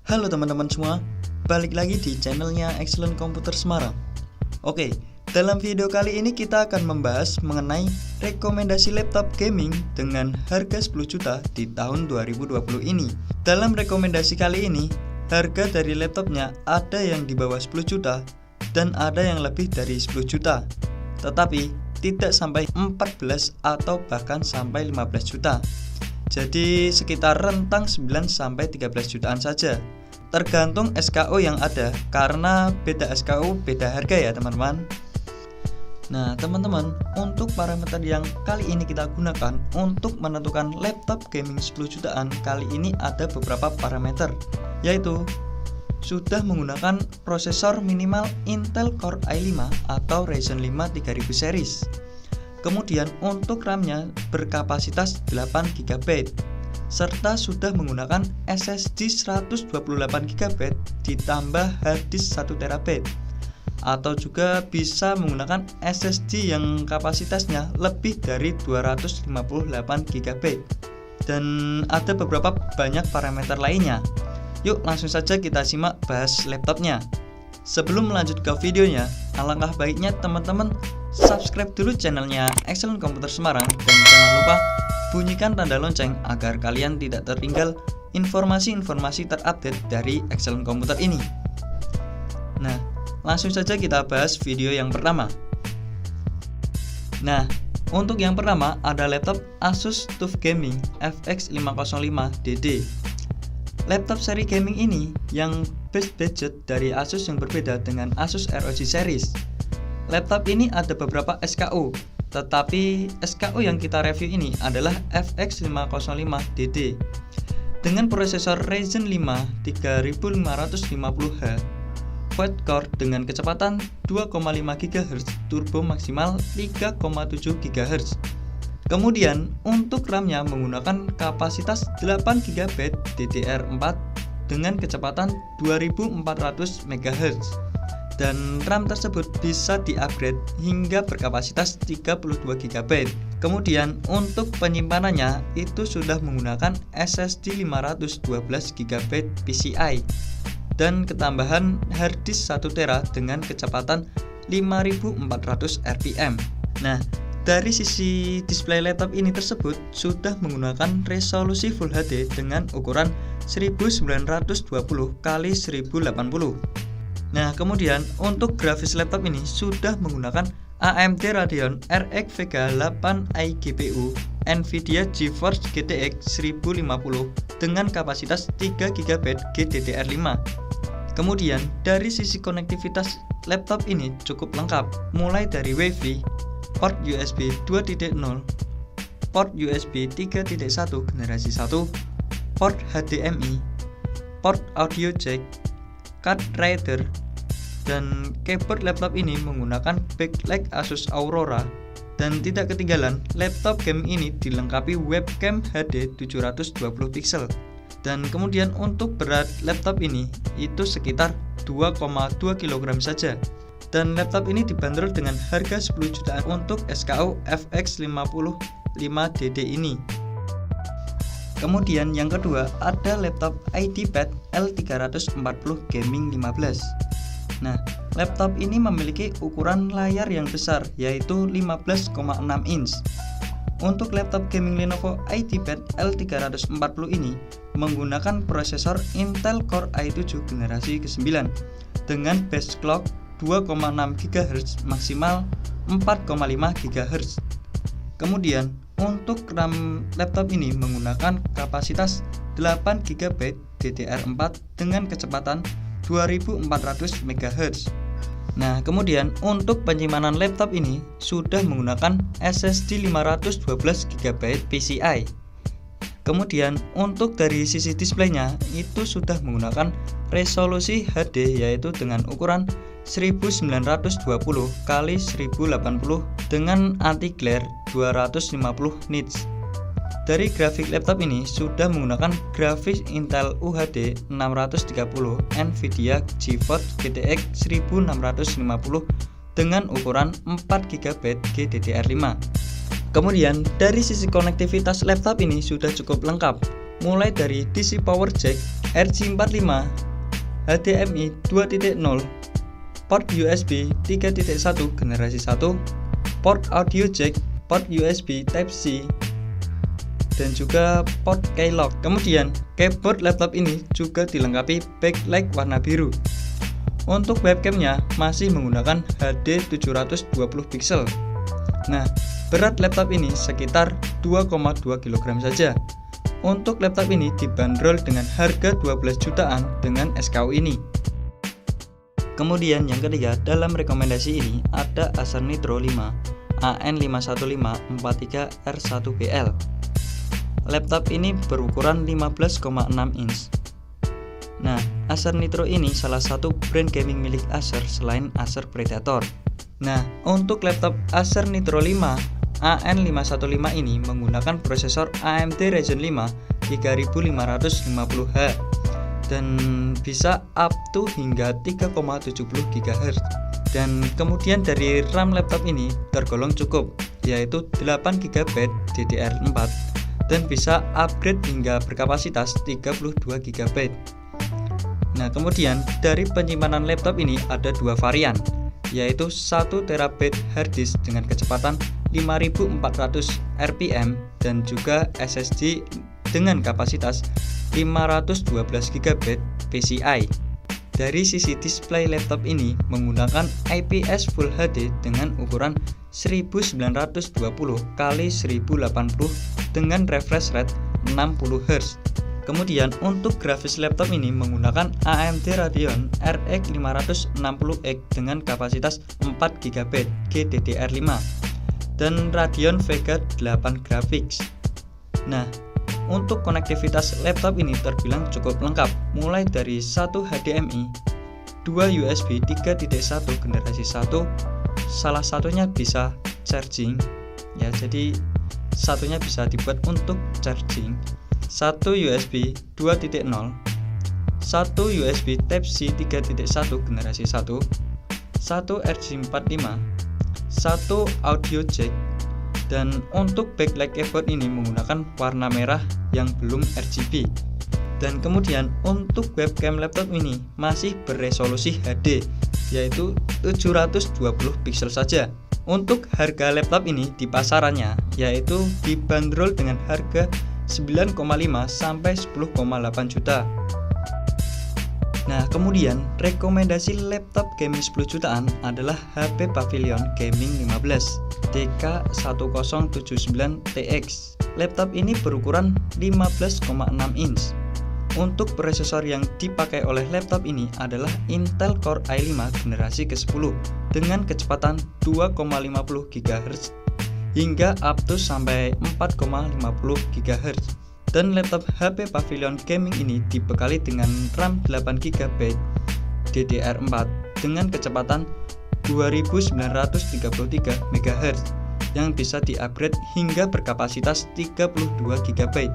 Halo teman-teman semua, balik lagi di channelnya Excellent Komputer Semarang. Oke, dalam video kali ini kita akan membahas mengenai rekomendasi laptop gaming dengan harga 10 juta di tahun 2020 ini. Dalam rekomendasi kali ini, harga dari laptopnya ada yang di bawah 10 juta dan ada yang lebih dari 10 juta. Tetapi tidak sampai 14 atau bahkan sampai 15 juta. Jadi sekitar rentang 9 sampai 13 jutaan saja. Tergantung SKU yang ada, karena beda SKU beda harga ya teman-teman. Nah teman-teman, untuk parameter yang kali ini kita gunakan untuk menentukan laptop gaming 10 jutaan kali ini ada beberapa parameter, yaitu sudah menggunakan prosesor minimal Intel Core i5 atau Ryzen 5 3000 series. Kemudian untuk RAM-nya berkapasitas 8GB serta sudah menggunakan SSD 128GB ditambah harddisk 1TB, atau juga bisa menggunakan SSD yang kapasitasnya lebih dari 258GB. Dan ada beberapa banyak parameter lainnya. Yuk langsung saja kita simak bahas laptopnya. Sebelum melanjut ke videonya, alangkah baiknya teman-teman subscribe dulu channelnya Excellent Komputer Semarang dan jangan lupa bunyikan tanda lonceng agar kalian tidak tertinggal informasi-informasi terupdate dari Excellent Komputer ini. Nah, langsung saja kita bahas video yang pertama. Nah, untuk yang pertama ada laptop Asus TUF Gaming FX 505DD. Laptop seri gaming ini yang base budget dari Asus yang berbeda dengan Asus ROG series. Laptop ini ada beberapa SKU, tetapi SKU yang kita review ini adalah FX 505DD dengan prosesor Ryzen 5 3550H, quad-core dengan kecepatan 2,5 GHz, turbo maksimal 3,7 GHz. Kemudian untuk RAM-nya menggunakan kapasitas 8GB DDR4 dengan kecepatan 2400 MHz. Dan RAM tersebut bisa di-upgrade hingga berkapasitas 32GB. Kemudian untuk penyimpanannya itu sudah menggunakan SSD 512GB PCI dan ketambahan harddisk 1TB dengan kecepatan 5400 rpm. Nah, dari sisi display laptop ini tersebut sudah menggunakan resolusi Full HD dengan ukuran 1920x1080. Nah, kemudian untuk grafis laptop ini sudah menggunakan AMD Radeon RX Vega 8i GPU, Nvidia GeForce GTX 1050 dengan kapasitas 3GB GDDR5. Kemudian dari sisi konektivitas laptop ini cukup lengkap, mulai dari WiFi, port USB 2.0, port USB 3.1 generasi 1, port HDMI, port audio jack, card reader, dan keyboard laptop ini menggunakan backlight Asus Aurora. Dan tidak ketinggalan, laptop game ini dilengkapi webcam HD 720 pixel. Dan kemudian untuk berat laptop ini itu sekitar 2,2 kg saja. Dan laptop ini dibanderol dengan harga 10 jutaan untuk SKU FX 505DD ini. Kemudian yang kedua ada laptop IdeaPad L340 Gaming 15. Nah, laptop ini memiliki ukuran layar yang besar yaitu 15,6 inch. Untuk laptop gaming Lenovo IdeaPad L340 ini menggunakan prosesor Intel Core i7 generasi ke-9 dengan base clock 2,6 GHz maksimal 4,5 GHz. Kemudian untuk RAM laptop ini menggunakan kapasitas 8GB DDR4 dengan kecepatan 2400 MHz. Nah, kemudian untuk penyimpanan laptop ini sudah menggunakan SSD 512GB PCI. Kemudian untuk dari sisi displaynya itu sudah menggunakan resolusi HD yaitu dengan ukuran 1920x1080 dengan anti glare 250 nits. Dari grafik laptop ini sudah menggunakan grafis Intel UHD 630 Nvidia GeForce GTX 1650 dengan ukuran 4GB GDDR5. Kemudian dari sisi konektivitas laptop ini sudah cukup lengkap, mulai dari DC power jack, RJ45, HDMI 2.0, port USB 3.1 generasi 1, port audio jack, port USB Type-C, dan juga port keylog. Kemudian keyboard laptop ini juga dilengkapi backlight warna biru. Untuk webcamnya masih menggunakan HD 720 pixel. Nah, berat laptop ini sekitar 2,2 kg saja. Untuk laptop ini dibanderol dengan harga 12 jutaan dengan SKU ini. Kemudian yang ketiga, dalam rekomendasi ini ada Acer Nitro 5 AN51543R1BL. Laptop ini berukuran 15,6 inch. Nah, Acer Nitro ini salah satu brand gaming milik Acer selain Acer Predator. Nah, untuk laptop Acer Nitro 5 AN515 ini menggunakan prosesor AMD Ryzen 5 3550H dan bisa up to hingga 3,70 GHz. Dan kemudian dari RAM laptop ini tergolong cukup, yaitu 8 GB DDR4 dan bisa upgrade hingga berkapasitas 32 GB. Nah, kemudian dari penyimpanan laptop ini ada dua varian, yaitu 1 TB harddisk dengan kecepatan 5400 rpm dan juga SSD dengan kapasitas 512 GB PCI. Dari sisi display laptop ini menggunakan IPS Full HD dengan ukuran 1920 x 1080 dengan refresh rate 60 Hz. Kemudian untuk grafis laptop ini menggunakan AMD Radeon RX 560X dengan kapasitas 4 GB GDDR5 dan Radeon Vega 8 Graphics. Nah, untuk konektivitas laptop ini terbilang cukup lengkap, mulai dari 1 HDMI, 2 USB 3.1 generasi 1, salah satunya bisa charging ya, jadi satunya bisa dibuat untuk charging, 1 USB 2.0, 1 USB Type-C 3.1 generasi 1, 1 RJ45, 1 audio jack, dan untuk backlight keyboard ini menggunakan warna merah yang belum RGB. Dan kemudian untuk webcam laptop ini masih beresolusi HD, yaitu 720 pixel saja. Untuk harga laptop ini di pasarannya yaitu dibanderol dengan harga 9,5 sampai 10,8 juta. Nah, kemudian rekomendasi laptop gaming 10 jutaan adalah HP Pavilion Gaming 15 DK1079TX. Laptop ini berukuran 15,6 inch. Untuk prosesor yang dipakai oleh laptop ini adalah Intel Core i5 generasi ke-10 dengan kecepatan 2,50 GHz hingga up to sampai 4,50 GHz. Dan laptop HP Pavilion Gaming ini dibekali dengan RAM 8 GB DDR4 dengan kecepatan 2933 MHz yang bisa di-upgrade hingga berkapasitas 32 GB.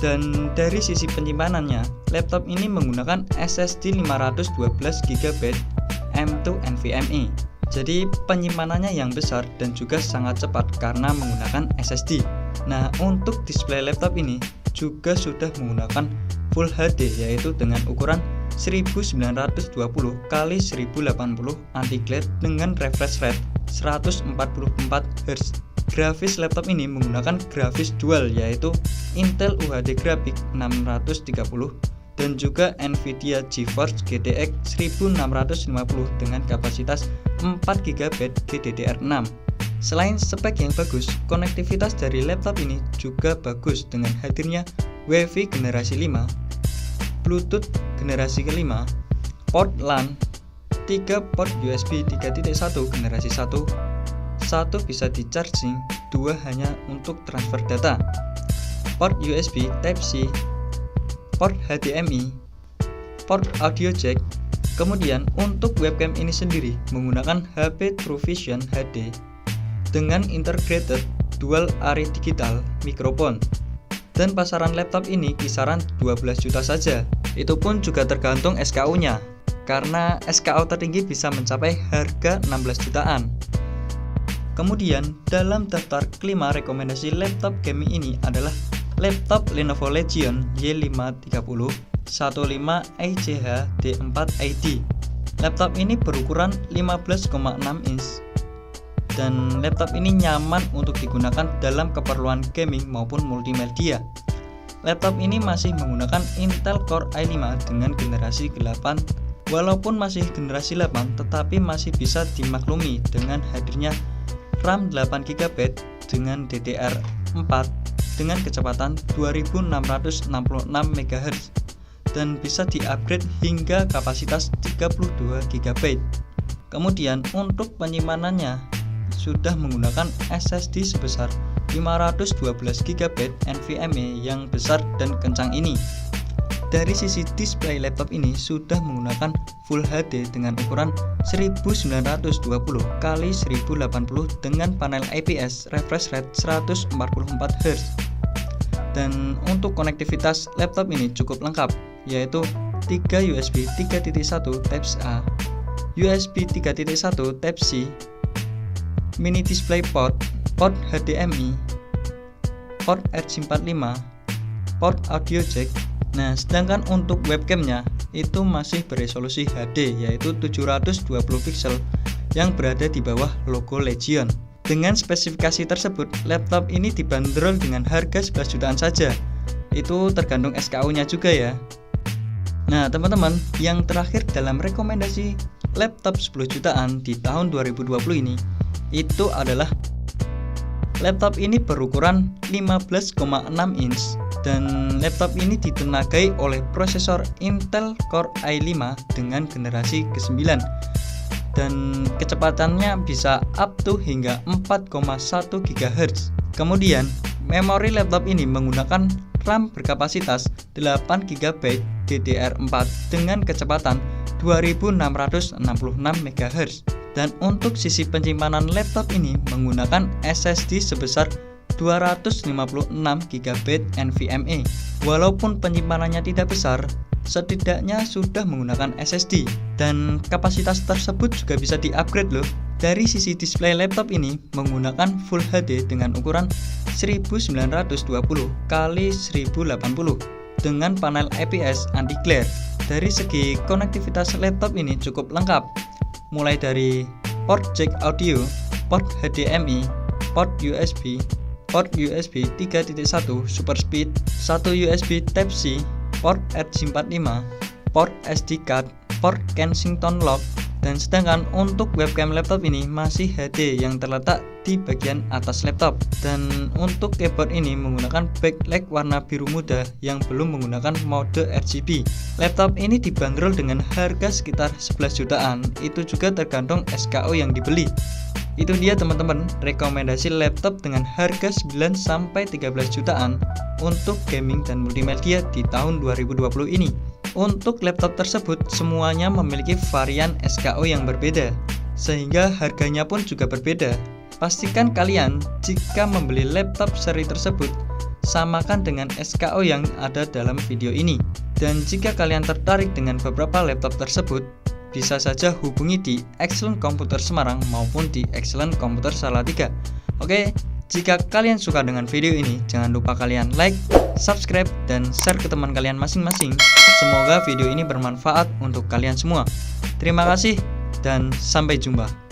Dan dari sisi penyimpanannya, laptop ini menggunakan SSD 512 GB M2 NVMe. Jadi penyimpanannya yang besar dan juga sangat cepat karena menggunakan SSD. Nah, untuk display laptop ini juga sudah menggunakan Full HD, yaitu dengan ukuran 1920 x 1080 anti-glare dengan refresh rate 144 Hz. Grafis laptop ini menggunakan grafis dual, yaitu Intel UHD Graphics 630 dan juga Nvidia GeForce GTX 1650 dengan kapasitas 4 GB GDDR6. Selain spek yang bagus, konektivitas dari laptop ini juga bagus dengan hadirnya Wi-Fi generasi 5, Bluetooth generasi ke-5, port LAN, 3 port USB 3.1 generasi 1, 1 bisa di charging, 2 hanya untuk transfer data, port USB Type-C, port HDMI, port audio jack. Kemudian untuk webcam ini sendiri menggunakan HP TrueVision HD dengan integrated dual array digital microphone. Dan pasaran laptop ini kisaran 12 juta saja. Itu pun juga tergantung SKU-nya, karena SKU tertinggi bisa mencapai harga 16 jutaan. Kemudian dalam daftar kelima rekomendasi laptop gaming ini adalah laptop Lenovo Legion Y530 15ECH D4ID. Laptop ini berukuran 15,6 inch dan laptop ini nyaman untuk digunakan dalam keperluan gaming maupun multimedia. Laptop ini masih menggunakan Intel Core i5 dengan generasi 8. Walaupun masih generasi 8, tetapi masih bisa dimaklumi dengan hadirnya RAM 8GB dengan DDR4 dengan kecepatan 2666 MHz dan bisa di-upgrade hingga kapasitas 32 GB. Kemudian untuk penyimpanannya sudah menggunakan SSD sebesar 512 GB NVMe yang besar dan kencang ini. Dari sisi display laptop ini sudah menggunakan Full HD dengan ukuran 1920 x 1080 dengan panel IPS refresh rate 144 Hz. Dan untuk konektivitas laptop ini cukup lengkap, yaitu 3 USB 3.1 Type-A, USB 3.1 Type-C, mini DisplayPort, port HDMI, port RJ45, port audio jack. Nah, sedangkan untuk webcamnya itu masih beresolusi HD, yaitu 720 pixel yang berada di bawah logo Legion. Dengan spesifikasi tersebut, laptop ini dibanderol dengan harga 11 jutaan saja. Itu tergantung SKU-nya juga ya. Nah, teman-teman, yang terakhir dalam rekomendasi laptop 10 jutaan di tahun 2020 ini itu adalah laptop ini berukuran 15,6 inch dan laptop ini ditenagai oleh prosesor Intel Core i5 dengan generasi ke-9 dan kecepatannya bisa up to hingga 4,1 GHz. Kemudian, memori laptop ini menggunakan RAM berkapasitas 8 GB DDR4 dengan kecepatan 2666 MHz. Dan untuk sisi penyimpanan laptop ini menggunakan SSD sebesar 256 GB NVMe. Walaupun penyimpanannya tidak besar, setidaknya sudah menggunakan SSD dan kapasitas tersebut juga bisa di-upgrade loh. Dari sisi display laptop ini menggunakan Full HD dengan ukuran 1920 x 1080 dengan panel IPS anti glare. Dari segi konektivitas laptop ini cukup lengkap, mulai dari port jack audio, port HDMI, port USB 3.1 super speed, 1 USB Type-C, port RJ45, port SD card, port Kensington lock. Dan sedangkan untuk webcam laptop ini masih HD yang terletak di bagian atas laptop. Dan untuk keyboard ini menggunakan backlight warna biru muda yang belum menggunakan mode RGB. Laptop ini dibanderol dengan harga sekitar 11 jutaan. Itu juga tergantung SKU yang dibeli. Itu dia teman-teman, rekomendasi laptop dengan harga 9-13 jutaan untuk gaming dan multimedia di tahun 2020 ini. Untuk laptop tersebut semuanya memiliki varian SKU yang berbeda, sehingga harganya pun juga berbeda. Pastikan kalian jika membeli laptop seri tersebut, samakan dengan SKU yang ada dalam video ini. Dan jika kalian tertarik dengan beberapa laptop tersebut, bisa saja hubungi di Excellent Komputer Semarang maupun di Excellent Komputer Salatiga. Oke, jika kalian suka dengan video ini, jangan lupa kalian like, subscribe, dan share ke teman kalian masing-masing. Semoga video ini bermanfaat untuk kalian semua. Terima kasih dan sampai jumpa.